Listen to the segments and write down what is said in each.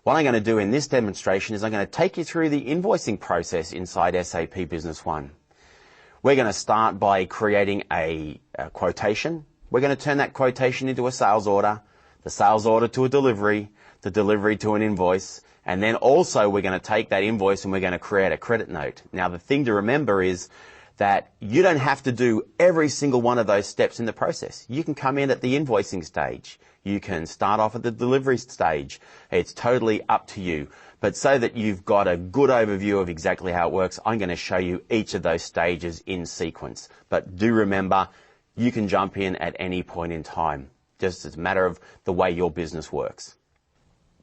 What I'm going to do in this demonstration is I'm going to take you through the invoicing process inside SAP Business One. We're going to start by creating a quotation. We're going to turn that quotation into a sales order, the sales order to a delivery, the delivery to an invoice, and then also we're going to take that invoice and we're going to create a credit note. Now the thing to remember is that you don't have to do every single one of those steps in the process. You can come in at the invoicing stage. You can start off at the delivery stage. It's totally up to you. But so that you've got a good overview of exactly how it works, I'm going to show you each of those stages in sequence. But do remember, you can jump in at any point in time, just as a matter of the way your business works.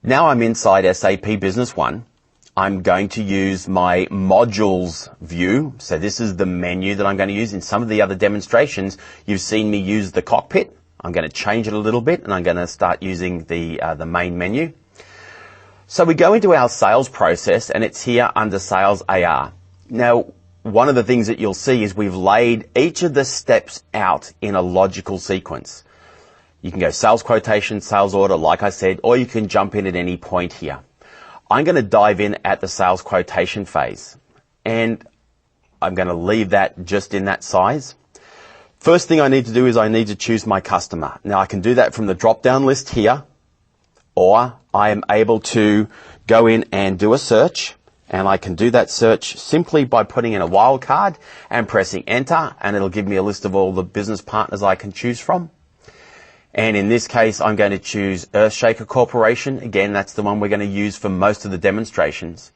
Now I'm inside SAP Business One. I'm going to use my modules view. So this is the menu that I'm going to use. In some of the other demonstrations, you've seen me use the cockpit. I'm going to change it a little bit and I'm going to start using the main menu. So we go into our sales process and it's here under Sales AR. Now, one of the things that you'll see is we've laid each of the steps out in a logical sequence. You can go sales quotation, sales order, like I said, or you can jump in at any point here. I'm going to dive in at the sales quotation phase and I'm going to leave that just in that size. First thing I need to do is I need to choose my customer. Now I can do that from the drop down list here, or I am able to go in and do a search, and I can do that search simply by putting in a wildcard and pressing enter, and it'll give me a list of all the business partners I can choose from. And in this case, I'm going to choose Earthshaker Corporation. Again, that's the one we're going to use for most of the demonstrations.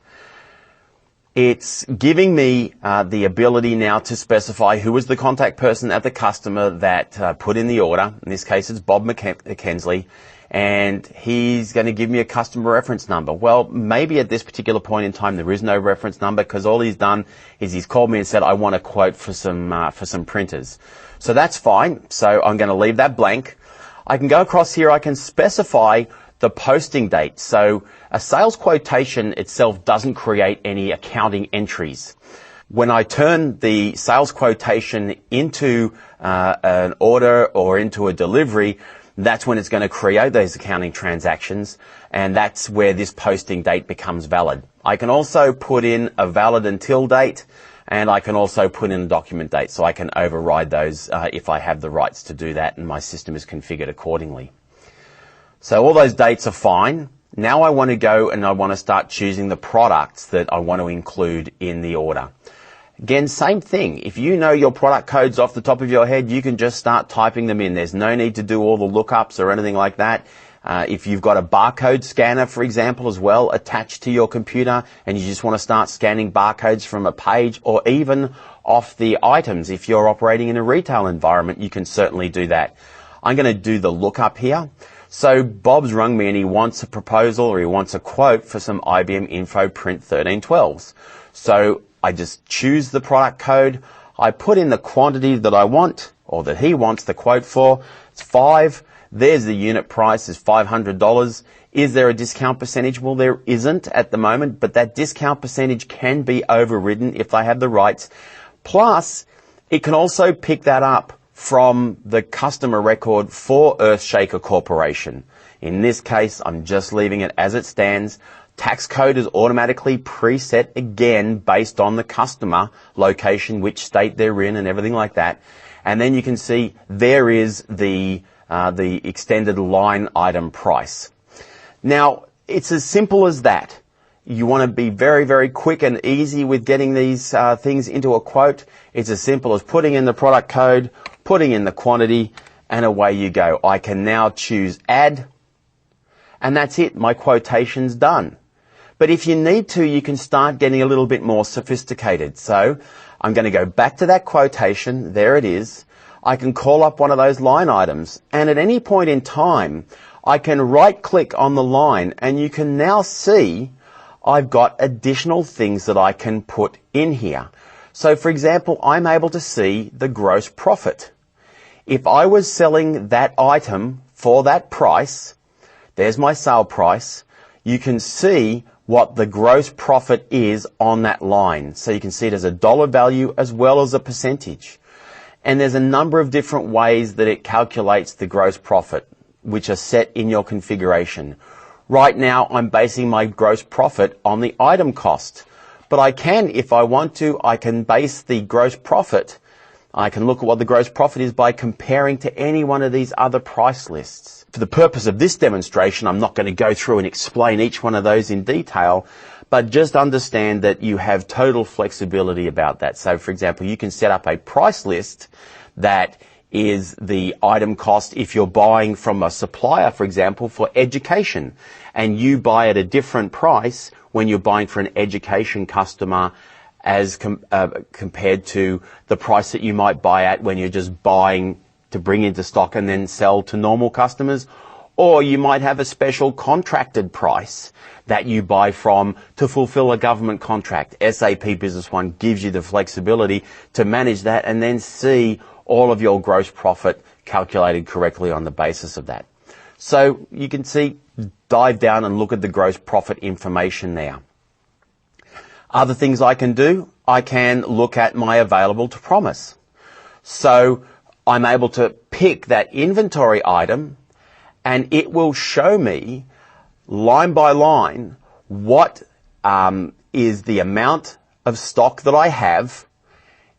It's giving me the ability now to specify who is the contact person at the customer that put in the order. In this case, it's Bob McKensley, and he's going to give me a customer reference number. Well, maybe at this particular point in time, there is no reference number because all he's done is he's called me and said, I want a quote for some printers. So that's fine. So I'm going to leave that blank. I can go across here. I can specify the posting date. So a sales quotation itself doesn't create any accounting entries. When I turn the sales quotation into an order or into a delivery, that's when it's going to create those accounting transactions, and that's where this posting date becomes valid. I can also put in a valid until date, and I can also put in a document date, so I can override those if I have the rights to do that and my system is configured accordingly. So all those dates are fine. Now I want to go and I want to start choosing the products that I want to include in the order. Again, same thing. If you know your product codes off the top of your head, you can just start typing them in. There's no need to do all the lookups or anything like that. If you've got a barcode scanner, for example, as well, attached to your computer, and you just want to start scanning barcodes from a page or even off the items, if you're operating in a retail environment, you can certainly do that. I'm going to do the lookup here. So Bob's rung me and he wants a proposal or he wants a quote for some IBM Info Print 1312s. So I just choose the product code. I put in the quantity that I want or that he wants the quote for. It's 5. There's the unit price is $500. Is there a discount percentage? Well, there isn't at the moment, but that discount percentage can be overridden if I have the rights. Plus, it can also pick that up from the customer record for Earthshaker Corporation. In this case, I'm just leaving it as it stands. Tax code is automatically preset again based on the customer location, which state they're in and everything like that. And then you can see there is the extended line item price. Now, it's as simple as that. You want to be very, very quick and easy with getting these things into a quote. It's as simple as putting in the product code, putting in the quantity, and away you go. I can now choose add, and that's it. My quotation's done. But if you need to, you can start getting a little bit more sophisticated. So I'm going to go back to that quotation. There it is. I can call up one of those line items, and at any point in time, I can right-click on the line, and you can now see I've got additional things that I can put in here. So, for example, I'm able to see the gross profit. If I was selling that item for that price, there's my sale price, you can see what the gross profit is on that line. So you can see it as a dollar value as well as a percentage. And there's a number of different ways that it calculates the gross profit, which are set in your configuration. Right now, I'm basing my gross profit on the item cost. But I can, if I want to, I can base the gross profit. I can look at what the gross profit is by comparing to any one of these other price lists. For the purpose of this demonstration, I'm not going to go through and explain each one of those in detail, but just understand that you have total flexibility about that. So, for example, you can set up a price list that is the item cost if you're buying from a supplier, for example, for education, and you buy at a different price when you're buying for an education customer as compared to the price that you might buy at when you're just buying to bring into stock and then sell to normal customers. Or you might have a special contracted price that you buy from to fulfill a government contract. SAP Business One gives you the flexibility to manage that and then see all of your gross profit calculated correctly on the basis of that. So you can see, dive down and look at the gross profit information there. Other things I can do, I can look at my available to promise. So I'm able to pick that inventory item and it will show me line by line what is the amount of stock that I have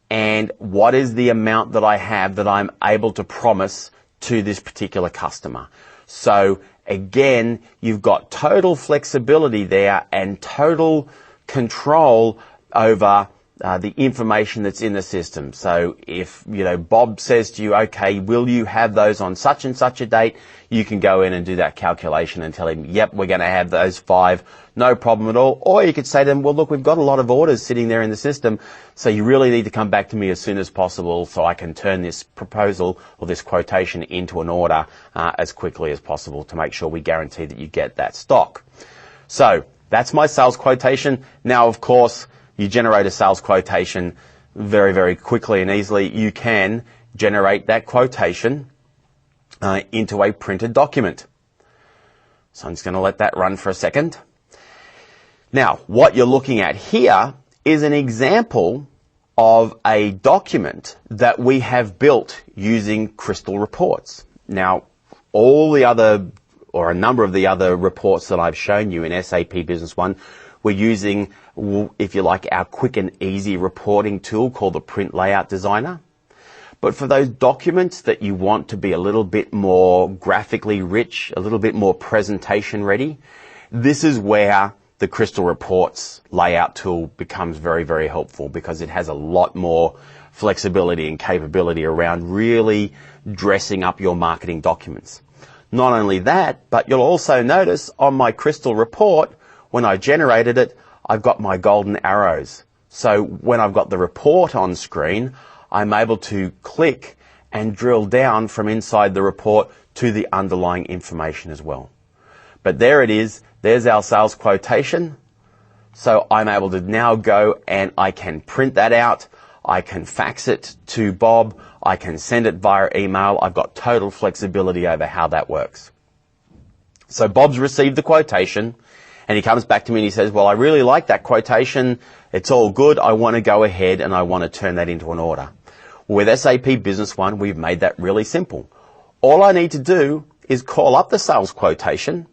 and what is the amount that I have that I'm able to promise to this particular customer. So again, you've got total flexibility there and total control over the information that's in the system. So if, Bob says to you, okay, will you have those on such and such a date? You can go in and do that calculation and tell him, yep, we're going to have those 5, no problem at all. Or you could say to them, well, look, we've got a lot of orders sitting there in the system, so you really need to come back to me as soon as possible so I can turn this proposal or this quotation into an order as quickly as possible to make sure we guarantee that you get that stock. So that's my sales quotation. Now, of course, you generate a sales quotation very, very quickly and easily. You can generate that quotation into a printed document. So I'm just going to let that run for a second. Now, what you're looking at here is an example of a document that we have built using Crystal reports. Now, all the other, or a number of the other reports that I've shown you in SAP Business One, we're using, if you like, our quick and easy reporting tool called the Print Layout Designer. But for those documents that you want to be a little bit more graphically rich, a little bit more presentation ready, this is where the Crystal Reports layout tool becomes very, very helpful because it has a lot more flexibility and capability around really dressing up your marketing documents. Not only that, but you'll also notice on my Crystal report, when I generated it, I've got my golden arrows. So when I've got the report on screen, I'm able to click and drill down from inside the report to the underlying information as well. But there it is. There's our sales quotation. So I'm able to now go and I can print that out. I can fax it to Bob. I can send it via email. I've got total flexibility over how that works. So Bob's received the quotation and he comes back to me and he says, well, I really like that quotation. It's all good. I want to go ahead and I want to turn that into an order. With SAP Business One, we've made that really simple. All I need to do is call up the sales quotation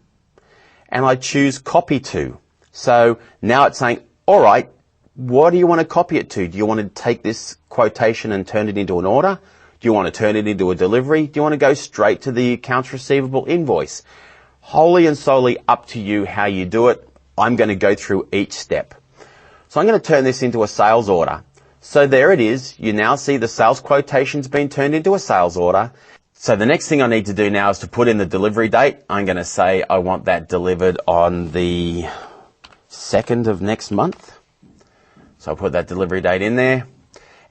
and I choose copy to. So now it's saying, all right, what do you want to copy it to? Do you want to take this quotation and turn it into an order? Do you want to turn it into a delivery? Do you want to go straight to the accounts receivable invoice? Wholly and solely up to you how you do it. I'm going to go through each step. So I'm going to turn this into a sales order. So there it is. You now see the sales quotation's been turned into a sales order. So the next thing I need to do now is to put in the delivery date. I'm going to say I want that delivered on the 2nd of next month. So I'll put that delivery date in there.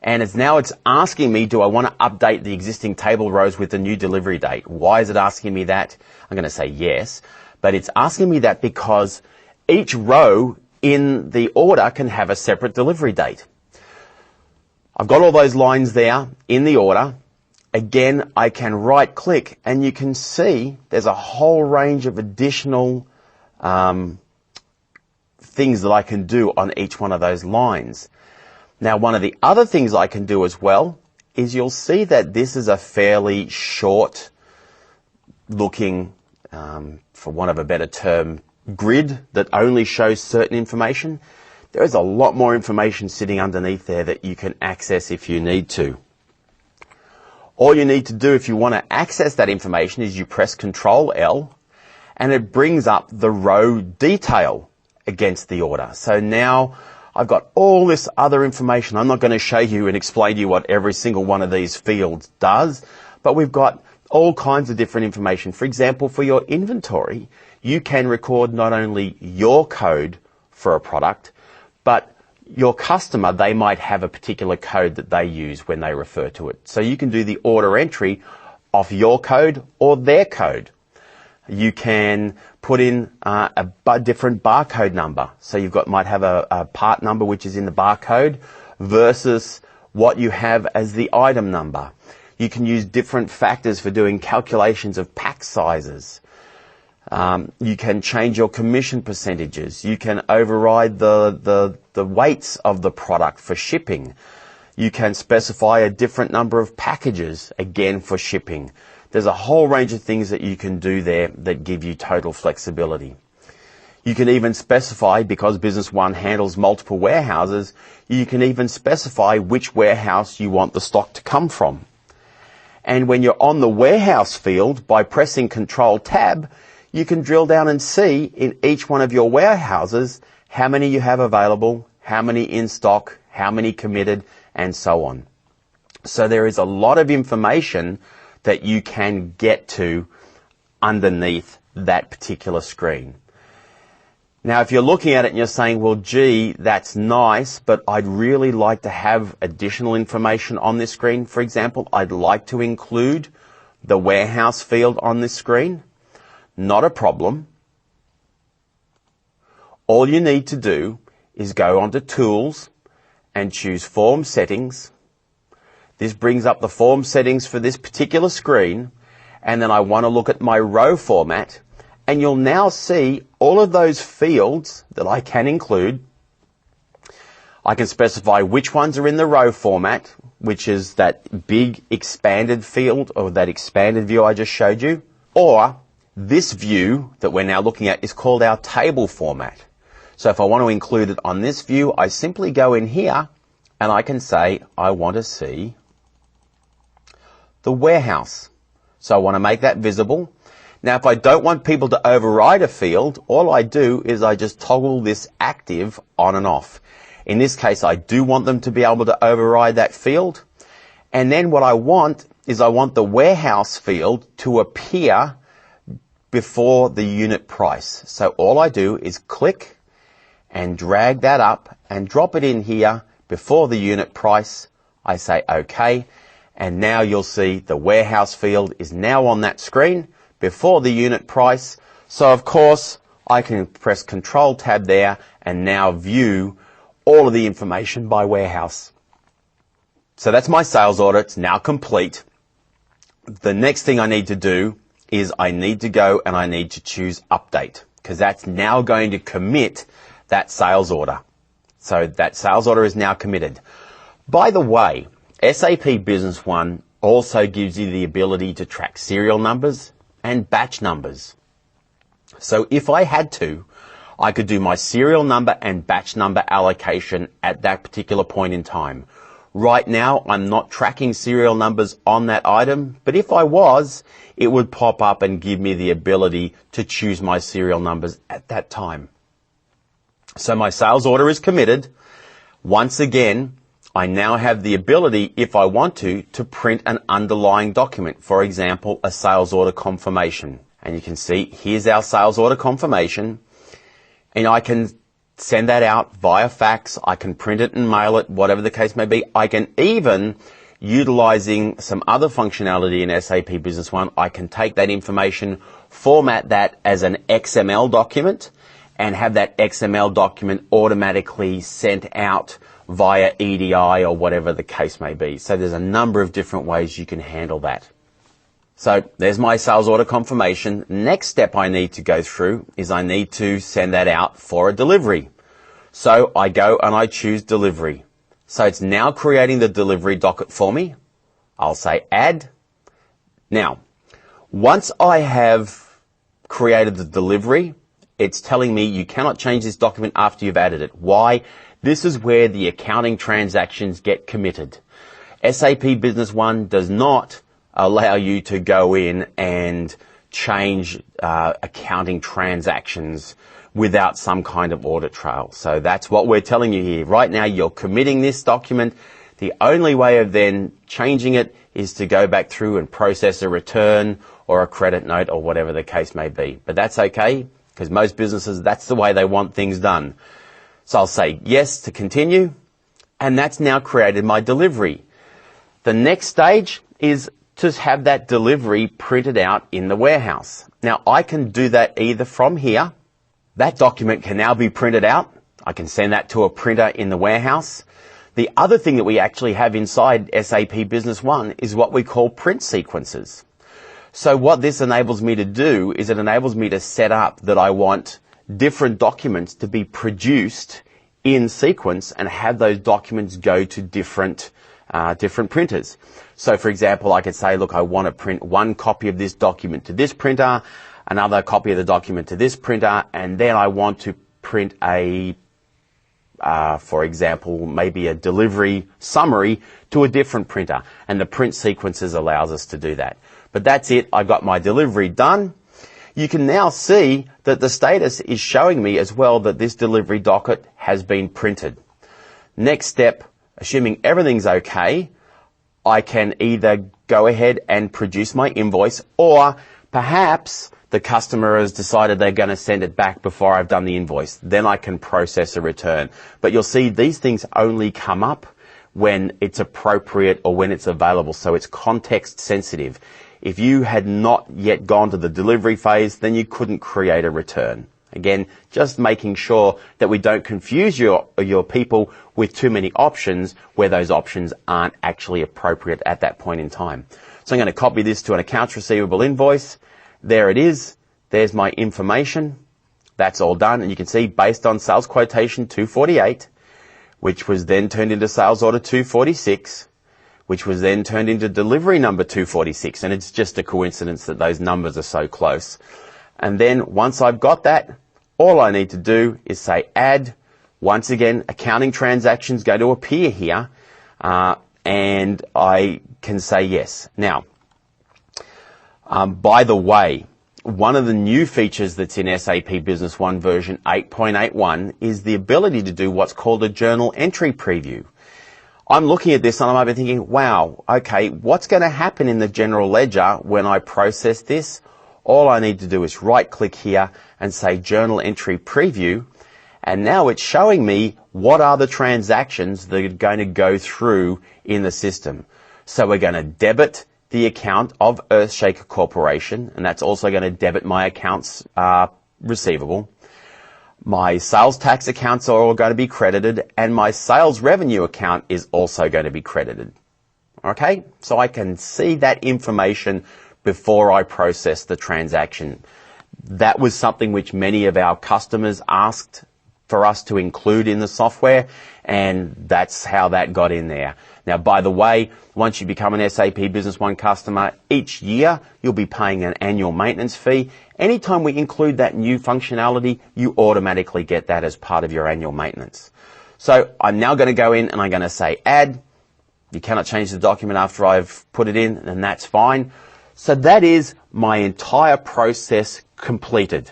And it's asking me, do I want to update the existing table rows with the new delivery date? Why is it asking me that? I'm going to say yes. But it's asking me that because each row in the order can have a separate delivery date. I've got all those lines there in the order. Again, I can right click and you can see there's a whole range of additional things that I can do on each one of those lines. Now, one of the other things I can do as well is you'll see that this is a fairly short looking for want of a better term, grid that only shows certain information. There is a lot more information sitting underneath there that you can access if you need to. All you need to do if you want to access that information is you press Control L and it brings up the row detail against the order. So now I've got all this other information. I'm not going to show you and explain to you what every single one of these fields does, but we've got all kinds of different information. For example, for your inventory, you can record not only your code for a product, but your customer, they might have a particular code that they use when they refer to it. So you can do the order entry off your code or their code. You can put in a different barcode number. So might have a part number which is in the barcode versus what you have as the item number. You can use different factors for doing calculations of pack sizes. You can change your commission percentages. You can override the weights of the product for shipping. You can specify a different number of packages, again for shipping. There's a whole range of things that you can do there that give you total flexibility. You can even specify, because Business One handles multiple warehouses, you can even specify which warehouse you want the stock to come from. And when you're on the warehouse field, by pressing Control Tab, you can drill down and see in each one of your warehouses how many you have available, how many in stock, how many committed, and so on. So there is a lot of information that you can get to underneath that particular screen. Now, if you're looking at it and you're saying, well, gee, that's nice, but I'd really like to have additional information on this screen. For example, I'd like to include the warehouse field on this screen. Not a problem. All you need to do is go onto Tools and choose Form Settings. This brings up the form settings for this particular screen, and then I want to look at my row format, and you'll now see all of those fields that I can include. I can specify which ones are in the row format, which is that big expanded field or that expanded view I just showed you, or this view that we're now looking at is called our table format. So if I want to include it on this view, I simply go in here and I can say I want to see the warehouse. So I want to make that visible. Now, if I don't want people to override a field, all I do is I just toggle this active on and off. In this case, I do want them to be able to override that field. And then what I want is I want the warehouse field to appear before the unit price. So all I do is click and drag that up and drop it in here before the unit price. I say OK. And now you'll see the warehouse field is now on that screen before the unit price. So of course I can press Control Tab there and now view all of the information by warehouse. So that's my sales order. It's now complete. The next thing I need to do is I need to go and I need to choose Update, because that's now going to commit that sales order. So that sales order is now committed. By the way, SAP Business One also gives you the ability to track serial numbers and batch numbers. So if I had to, I could do my serial number and batch number allocation at that particular point in time. Right now, I'm not tracking serial numbers on that item, but if I was, it would pop up and give me the ability to choose my serial numbers at that time. So my sales order is committed. Once again, I now have the ability, if I want to print an underlying document. For example, a sales order confirmation. And you can see, here's our sales order confirmation. And I can send that out via fax. I can print it and mail it, whatever the case may be. I can even, utilizing some other functionality in SAP Business One, I can take that information, format that as an XML document, and have that XML document automatically sent out via EDI or whatever the case may be. So there's a number of different ways you can handle that. So there's my sales order confirmation. Next step I need to go through is I need to send that out for a delivery. So I go and I choose delivery. So it's now creating the delivery docket for me. I'll say add. Now, once I have created the delivery, it's telling me you cannot change this document after you've added it. Why? This is where the accounting transactions get committed. SAP Business One does not allow you to go in and change accounting transactions without some kind of audit trail. So that's what we're telling you here. Right now, you're committing this document. The only way of then changing it is to go back through and process a return or a credit note or whatever the case may be. But that's okay, because most businesses, that's the way they want things done. So I'll say yes to continue, and that's now created my delivery. The next stage is to have that delivery printed out in the warehouse. Now, I can do that either from here. That document can now be printed out. I can send that to a printer in the warehouse. The other thing that we actually have inside SAP Business One is what we call print sequences. So what this enables me to do is it enables me to set up that I want different documents to be produced in sequence and have those documents go to different printers. So for example, I could say, look, I want to print one copy of this document to this printer, another copy of the document to this printer, and then I want to print for example, maybe a delivery summary to a different printer. And the print sequences allows us to do that. But that's it. I got my delivery done. You can now see that the status is showing me as well that this delivery docket has been printed. Next step, assuming everything's okay, I can either go ahead and produce my invoice, or perhaps the customer has decided they're going to send it back before I've done the invoice. Then I can process a return. But you'll see these things only come up when it's appropriate or when it's available. So it's context sensitive. If you had not yet gone to the delivery phase, then you couldn't create a return. Again, just making sure that we don't confuse your people with too many options where those options aren't actually appropriate at that point in time. So I'm going to copy this to an accounts receivable invoice. There it is. There's my information. That's all done. And you can see based on sales quotation 248, which was then turned into sales order 246, which was then turned into delivery number 246. And it's just a coincidence that those numbers are so close. And then once I've got that, all I need to do is say add. Once again, accounting transactions go to appear here, and I can say yes. Now, by the way, one of the new features that's in SAP Business One version 8.81 is the ability to do what's called a journal entry preview. I'm looking at this and I'm thinking, wow, okay, what's going to happen in the general ledger when I process this? All I need to do is right click here and say journal entry preview. And now it's showing me what are the transactions that are going to go through in the system. So we're going to debit the account of Earthshaker Corporation, and that's also going to debit my accounts receivable. My sales tax accounts are all going to be credited, and my sales revenue account is also going to be credited. Okay, so I can see that information before I process the transaction. That was something which many of our customers asked for us to include in the software, and that's how that got in there. Now, by the way, once you become an SAP Business One customer, each year you'll be paying an annual maintenance fee. Anytime we include that new functionality, you automatically get that as part of your annual maintenance. So I'm now going to go in and I'm going to say add. You cannot change the document after I've put it in, and that's fine. So that is my entire process completed.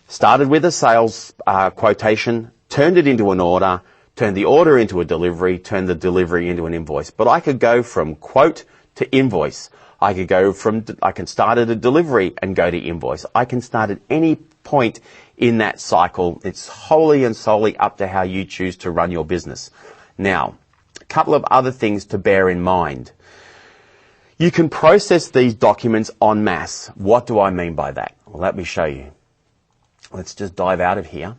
Started with a sales quotation, turned it into an order, turned the order into a delivery, turned the delivery into an invoice. But I could go from quote to invoice. I can start at a delivery and go to invoice. I can start at any point in that cycle. It's wholly and solely up to how you choose to run your business. Now, a couple of other things to bear in mind. You can process these documents en masse. What do I mean by that? Well, let me show you. Let's just dive out of here.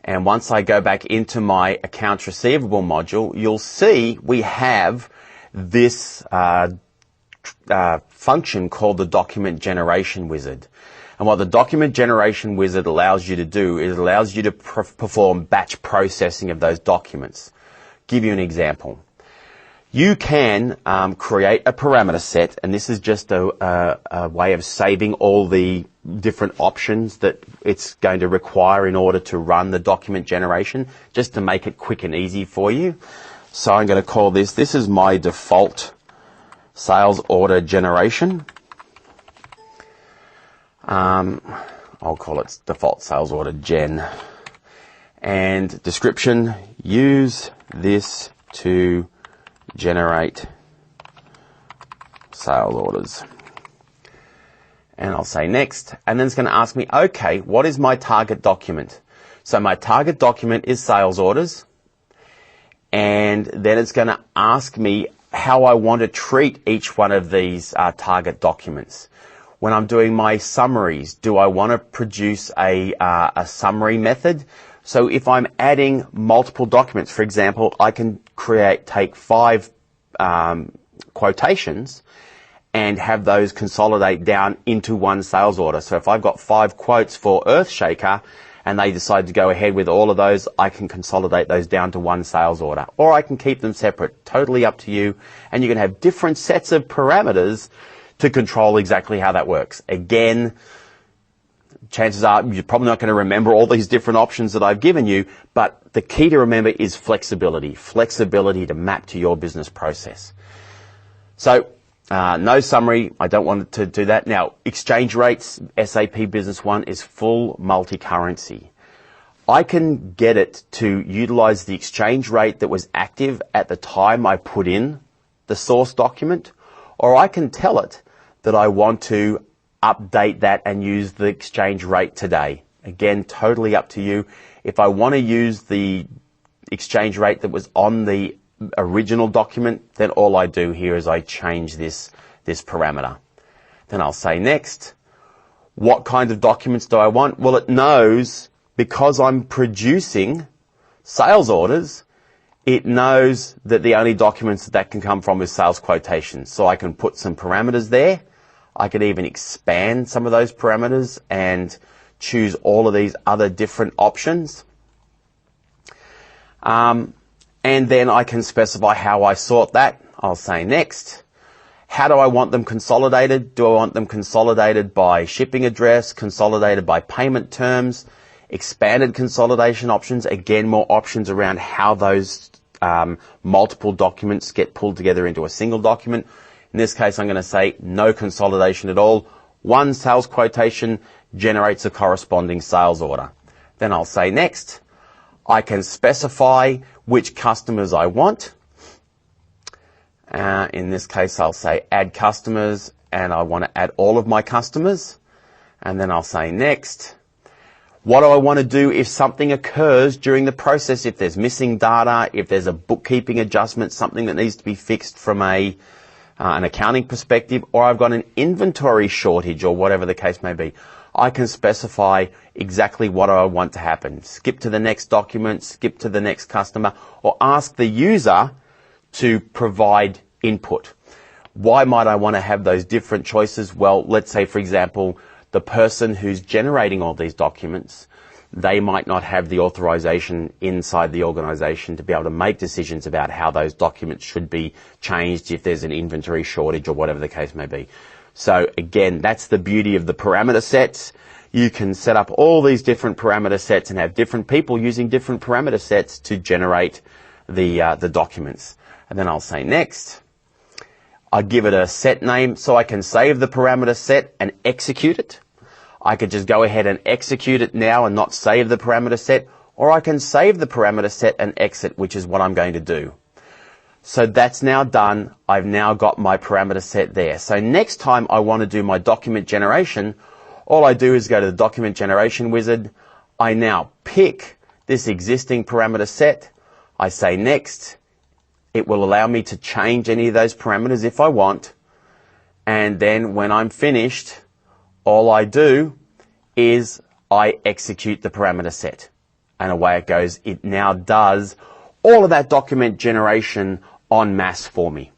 And once I go back into my accounts receivable module, you'll see we have this function called the document generation wizard. And what the document generation wizard allows you to do is it allows you to perform batch processing of those documents. Give you an example. You can create a parameter set, and this is just a way of saving all the different options that it's going to require in order to run the document generation, just to make it quick and easy for you. So I'm going to call this is my default sales order generation. I'll call it default sales order gen. And description, use this to generate sales orders. And I'll say next, and then it's going to ask me, okay, what is my target document? So my target document is sales orders, and then it's going to ask me how I want to treat each one of these target documents. When I'm doing my summaries, do I want to produce a summary method? So if I'm adding multiple documents, for example, I can take 5 quotations and have those consolidate down into one sales order. So if I've got 5 quotes for Earthshaker and they decide to go ahead with all of those, I can consolidate those down to one sales order. Or I can keep them separate, totally up to you. And you can have different sets of parameters to control exactly how that works. Again, chances are you're probably not going to remember all these different options that I've given you, but the key to remember is flexibility. Flexibility to map to your business process. So, no summary, I don't want to do that. Now, exchange rates, SAP Business One is full multi-currency. I can get it to utilize the exchange rate that was active at the time I put in the source document, or I can tell it that I want to update that and use the exchange rate today. Again, totally up to you. If I want to use the exchange rate that was on the original document, then all I do here is I change this parameter. Then I'll say next. What kind of documents do I want? Well, it knows, because I'm producing sales orders, it knows that the only documents that can come from is sales quotations. So I can put some parameters there. I could even expand some of those parameters and choose all of these other different options. And then I can specify how I sort that. I'll say next. How do I want them consolidated? Do I want them consolidated by shipping address, consolidated by payment terms, expanded consolidation options? Again, more options around how those multiple documents get pulled together into a single document. In this case, I'm going to say no consolidation at all. One sales quotation generates a corresponding sales order. Then I'll say next. I can specify which customers I want. In this case, I'll say add customers, and I want to add all of my customers. And then I'll say next. What do I want to do if something occurs during the process? If there's missing data, if there's a bookkeeping adjustment, something that needs to be fixed from an accounting perspective, or I've got an inventory shortage, or whatever the case may be. I can specify exactly what I want to happen. Skip to the next document, skip to the next customer, or ask the user to provide input. Why might I want to have those different choices? Well, let's say, for example, the person who's generating all these documents, they might not have the authorization inside the organization to be able to make decisions about how those documents should be changed if there's an inventory shortage or whatever the case may be. So again, that's the beauty of the parameter sets. You can set up all these different parameter sets and have different people using different parameter sets to generate the documents. And then I'll say next. I give it a set name so I can save the parameter set and execute it. I could just go ahead and execute it now and not save the parameter set, or I can save the parameter set and exit, which is what I'm going to do. So that's now done. I've now got my parameter set there. So next time I want to do my document generation, all I do is go to the document generation wizard. I now pick this existing parameter set. I say next. It will allow me to change any of those parameters if I want. And then when I'm finished, all I do is I execute the parameter set. And away it goes. It now does all of that document generation en masse for me.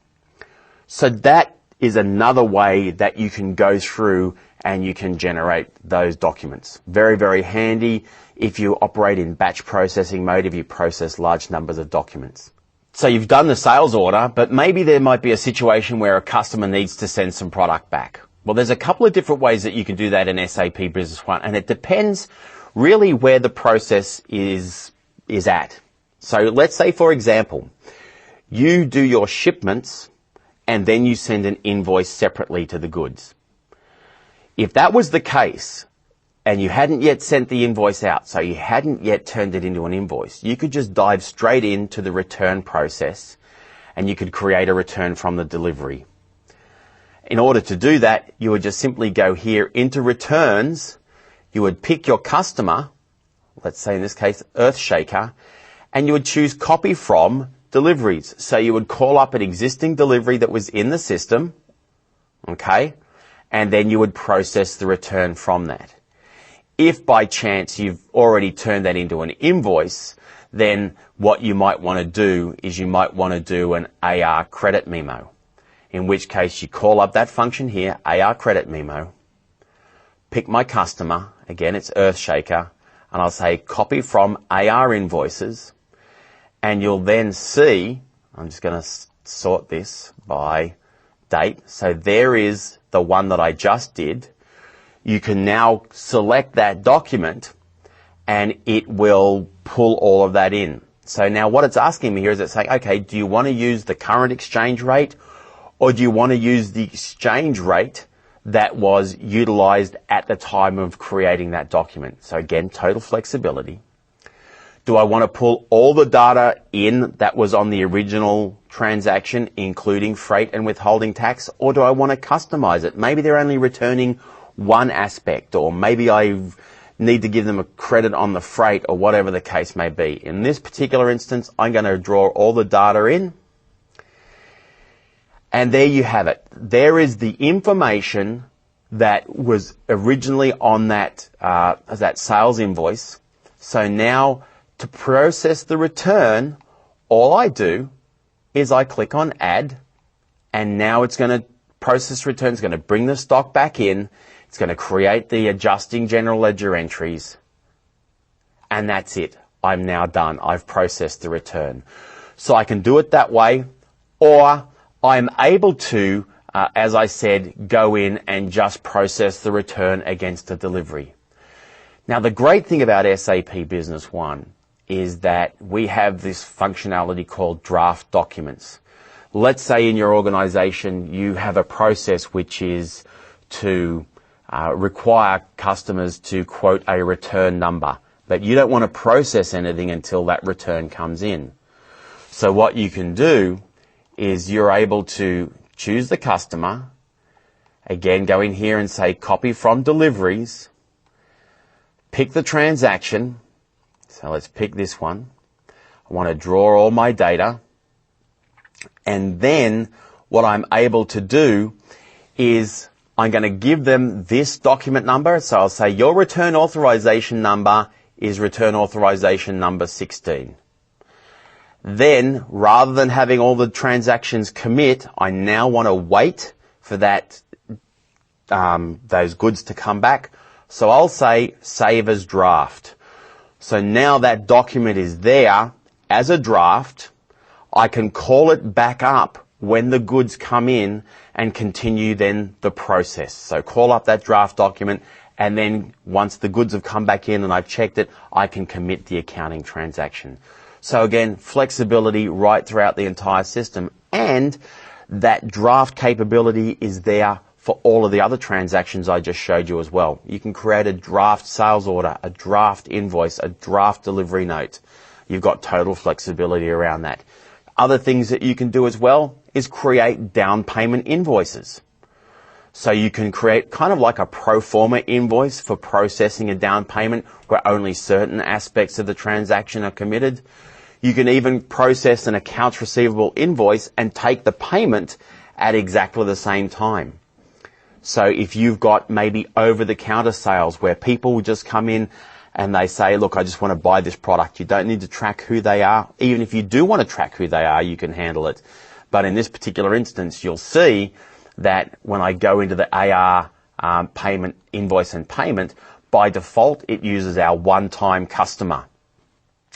So that is another way that you can go through and you can generate those documents. Very, very handy if you operate in batch processing mode, if you process large numbers of documents. So you've done the sales order, but maybe there might be a situation where a customer needs to send some product back. Well, there's a couple of different ways that you can do that in SAP Business One, and it depends really where the process is at. So let's say, for example, you do your shipments and then you send an invoice separately to the goods. If that was the case and you hadn't yet sent the invoice out, so you hadn't yet turned it into an invoice, you could just dive straight into the return process and you could create a return from the delivery. In order to do that, you would just simply go here into returns, you would pick your customer, let's say in this case Earthshaker, and you would choose copy from deliveries. So you would call up an existing delivery that was in the system, okay, and then you would process the return from that. If by chance you've already turned that into an invoice, then what you might want to do is you might want to do an AR credit memo, in which case you call up that function here, AR credit memo, pick my customer, again it's Earthshaker, and I'll say copy from AR invoices, and you'll then see, I'm just going to sort this by date, so there is the one that I just did. You can now select that document and it will pull all of that in. So now what it's asking me here is it's saying, okay, do you want to use the current exchange rate or do you want to use the exchange rate that was utilized at the time of creating that document? So again, total flexibility. Do I want to pull all the data in that was on the original transaction, including freight and withholding tax, or do I want to customize it? Maybe they're only returning one aspect, or maybe I need to give them a credit on the freight, or whatever the case may be. In this particular instance, I'm going to draw all the data in. And there you have it. There is the information that was originally on that sales invoice. So now to process the return, all I do is I click on add, and now it's going to process return. It's going to bring the stock back in. It's going to create the adjusting general ledger entries. And that's it. I'm now done. I've processed the return. So I can do it that way, or I'm able to, as I said, go in and just process the return against a delivery. Now, the great thing about SAP Business One is that we have this functionality called draft documents. Let's say in your organization you have a process which is to require customers to quote a return number, but you don't want to process anything until that return comes in. So what you can do is you're able to choose the customer, again go in here and say copy from deliveries, pick the transaction, so let's pick this one. I want to draw all my data, and then what I'm able to do is I'm going to give them this document number. So I'll say your return authorization number is return authorization number 16. Then, rather than having all the transactions commit, I now want to wait for that those goods to come back. So I'll say save as draft. So now that document is there as a draft. I can call it back up when the goods come in and continue then the process. So call up that draft document, and then once the goods have come back in and I've checked it, I can commit the accounting transaction. So again, flexibility right throughout the entire system, and that draft capability is there for all of the other transactions I just showed you as well. You can create a draft sales order, a draft invoice, a draft delivery note. You've got total flexibility around that. Other things that you can do as well is create down payment invoices. So you can create kind of like a pro forma invoice for processing a down payment where only certain aspects of the transaction are committed. You can even process an accounts receivable invoice and take the payment at exactly the same time. So if you've got maybe over-the-counter sales where people will just come in and they say, look, I just want to buy this product. You don't need to track who they are. Even if you do want to track who they are, you can handle it. But in this particular instance, you'll see that when I go into the AR payment, invoice and payment, by default, it uses our one-time customer.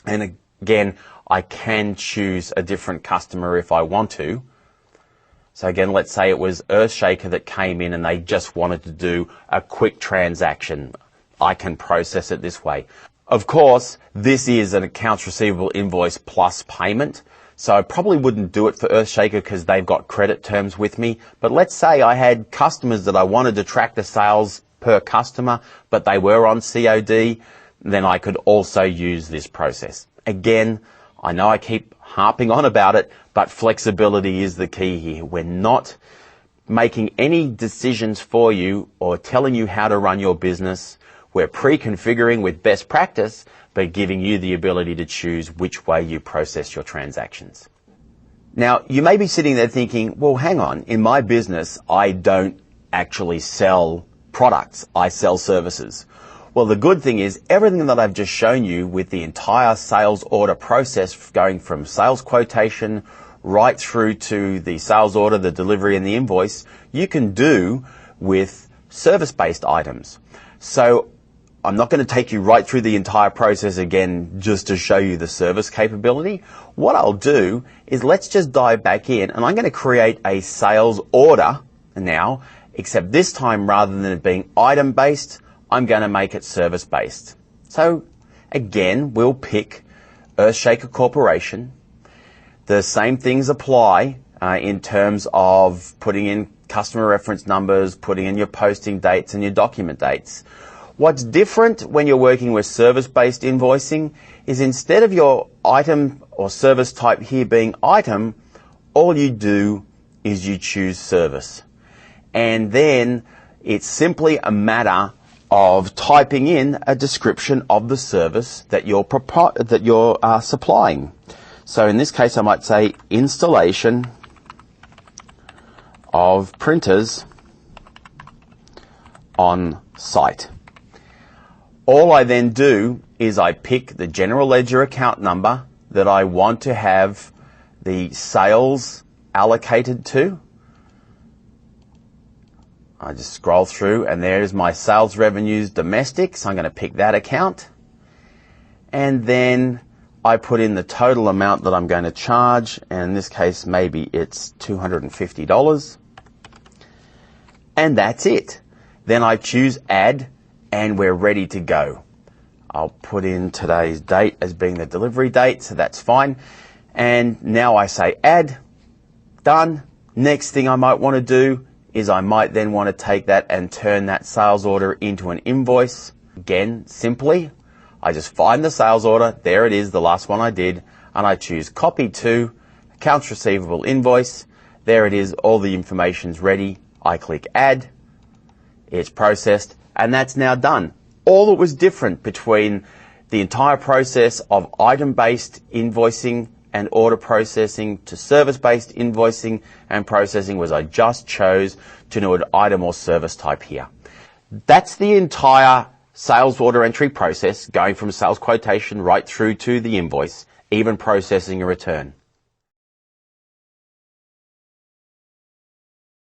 And again, I can choose a different customer if I want to. So again, let's say it was Earthshaker that came in and they just wanted to do a quick transaction. I can process it this way. Of course, this is an accounts receivable invoice plus payment. So I probably wouldn't do it for Earthshaker because they've got credit terms with me. But let's say I had customers that I wanted to track the sales per customer, but they were on COD, then I could also use this process. Again, I know I keep harping on about it, but flexibility is the key here. We're not making any decisions for you or telling you how to run your business. We're pre-configuring with best practice, but giving you the ability to choose which way you process your transactions. Now, you may be sitting there thinking, well, hang on, in my business, I don't actually sell products, I sell services. Well, the good thing is everything that I've just shown you with the entire sales order process, going from sales quotation right through to the sales order, the delivery and the invoice, you can do with service-based items. So I'm not going to take you right through the entire process again just to show you the service capability. What I'll do is let's just dive back in, and I'm going to create a sales order now, except this time rather than it being item-based, I'm going to make it service-based. So again, we'll pick Earthshaker Corporation. The same things apply in terms of putting in customer reference numbers, putting in your posting dates and your document dates. What's different when you're working with service-based invoicing is instead of your item or service type here being item, all you do is you choose service. And then it's simply a matter of typing in a description of the service that you're supplying. So in this case, I might say installation of printers on site. All I then do is I pick the general ledger account number that I want to have the sales allocated to. I just scroll through and there's my sales revenues domestic, so I'm going to pick that account. And then I put in the total amount that I'm going to charge, and in this case maybe it's $250. And that's it. Then I choose add and we're ready to go. I'll put in today's date as being the delivery date, so that's fine. And now I say add, done. Next thing I might want to do is I might then want to take that and turn that sales order into an invoice. Again, simply, I just find the sales order, there it is, the last one I did, and I choose copy to accounts receivable invoice. There it is, all the information's ready. I click add, it's processed, and that's now done. All that was different between the entire process of item-based invoicing and order processing to service-based invoicing and processing was I just chose to do an item or service type here. That's the entire sales order entry process, going from sales quotation right through to the invoice, even processing a return.